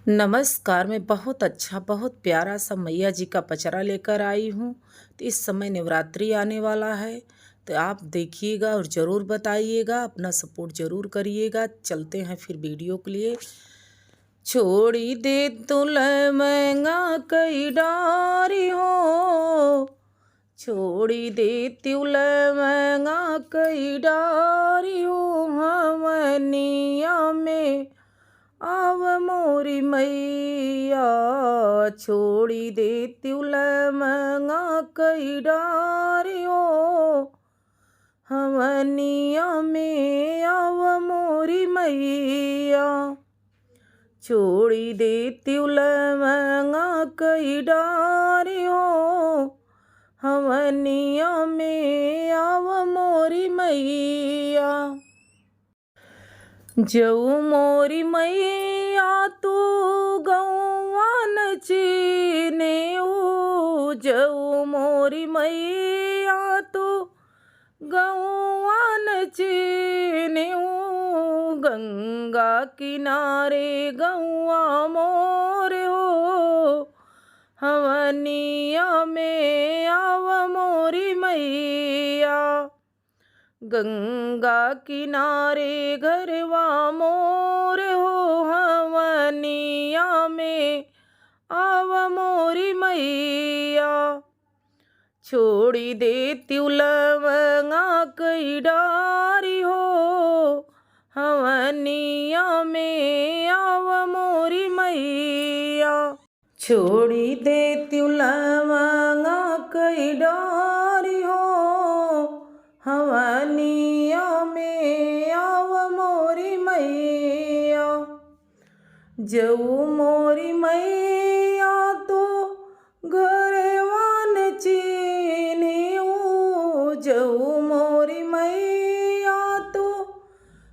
नमस्कार। मैं बहुत अच्छा, बहुत प्यारा सा मैया जी का पचरा लेकर आई हूँ। तो इस समय नवरात्रि आने वाला है, तो आप देखिएगा और ज़रूर बताइएगा, अपना सपोर्ट ज़रूर करिएगा। चलते हैं फिर वीडियो के लिए। छोड़ी दे तुलय महंगा कई डारी हो, छोड़ी दे तुलय महंगा कई डारी हो, हमनिया में आव मोरी मैया, छोड़ी दे तुलय महंगा कई डारी हो, हमनिया में आव मोरी मैया, छोड़ी दे तुलय महंगा कई डारी हो, हमनिया में आव मोरी मैया। जऊ मोरी मैया तू गौवान चीने ऊ, जऊ मोरी मैया तू गौवान चीने ऊ, गंगा किनारे गौआ मोर हो, हमनिया में आव मोरी मैया, गंगा किनारे घरवा मोर हो, हमनिया में आव मोरी मैया, छोड़ी दे तुलवंगा कई डारी हो, हमनिया में आव मोरी मैया, छोड़ी दे तुलवंगा कई डारी हो, हमनिया में आव मोरी मैया। जऊ मोरी मैया तो घरवान चीने ऊ, जऊ मोरी मैया तो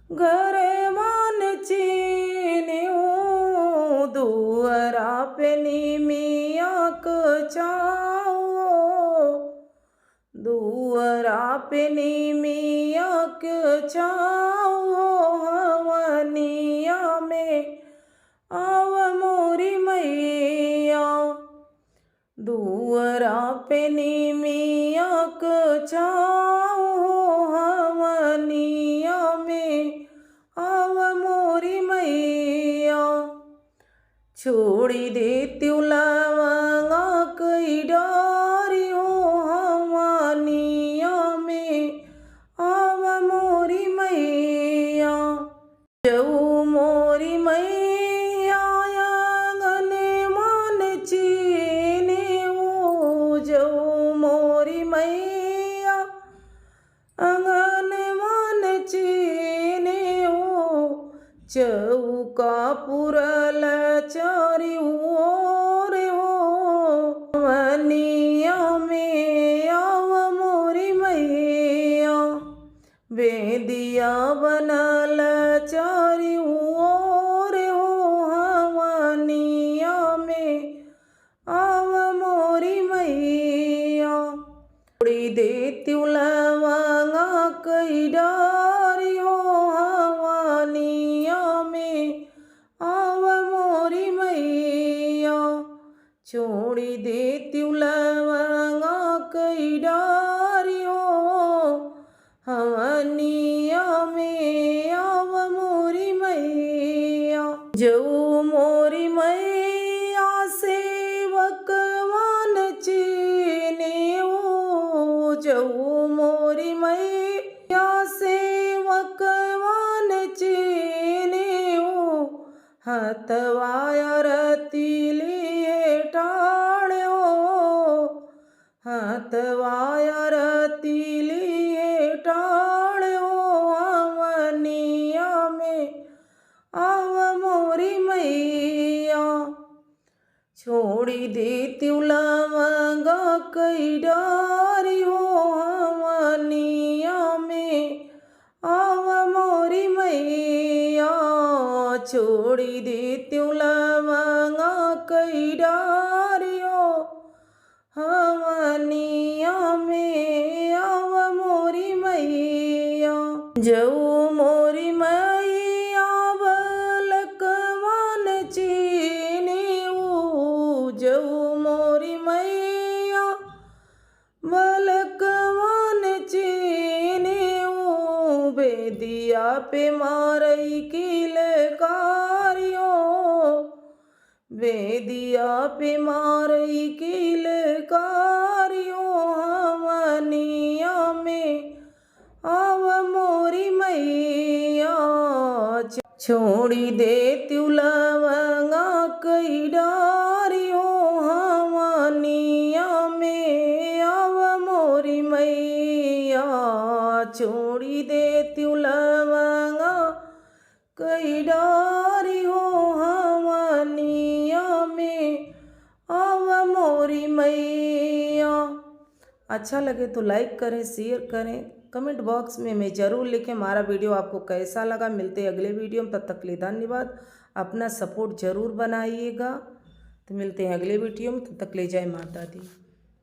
घरवान चीने ऊ, दुअरा पे निमिया क छाओ, दुअरा पे निमिया क छाओ, हमनिया में आव मोरी मैया, दुअरा पे निमिया क छाओ, हमनिया में आव मोरी मैया, छोड़ी दे तुलवंगा कई डारी हो, हमनिया में आव मोरी मैया। जऊ मोरी मैया आंगन मान चीने ऊ, जऊ मोरी मैया आंगन मान चीने ऊ, चौका पुरल चारी ओर हो, हमनिया में आव मोरी मैया, बेदिया बनल चारी ओर हो, हमनिया में आव मोरी मैया, छोड़ी दे तुलवंगा कई डारी हो, हमनिया में आव मोरी मैया, छोड़ी दे तुलवंगा कई डारी हो, हमनिया में आव मोरी मैया। जऊ मोरी मैया सेवकवान चीने ऊ, जऊ मोरी मैया सेवकवान चीने ऊ, हथवा आरती लिए ठाड़ो, हथवा आरती लिए ठाड़ो, हमनिया में आव मोरी मैया, छोड़ी दे तुलवंगा कई डारी हो, हमनिया में आव मोरी मैया, छोड़ी दे तुलवंगा कई डारी हो, हमनिया में आव मोरी मैया। जऊ मोरी मैया बलकवान ची पे मारई किलकारियो, बेदिया पे मारई किलकारियो, हमनिया में आव मोरी मैया, छोड़ी दे त्यू लवंगा कई डारियो, हमनिया में आव मोरी मैया, छोड़ी दे त्यू लवंगा कई डारियो, हमनिया में आव मोरी मैया। अच्छा लगे तो लाइक करें, शेयर करें, कमेंट बॉक्स में मैं ज़रूर लिखें हमारा वीडियो आपको कैसा लगा। मिलते हैं अगले वीडियो में, तब तक के लिए धन्यवाद। अपना सपोर्ट ज़रूर बनाइएगा। तो मिलते हैं अगले वीडियो में, तब तक ले जय माता दी।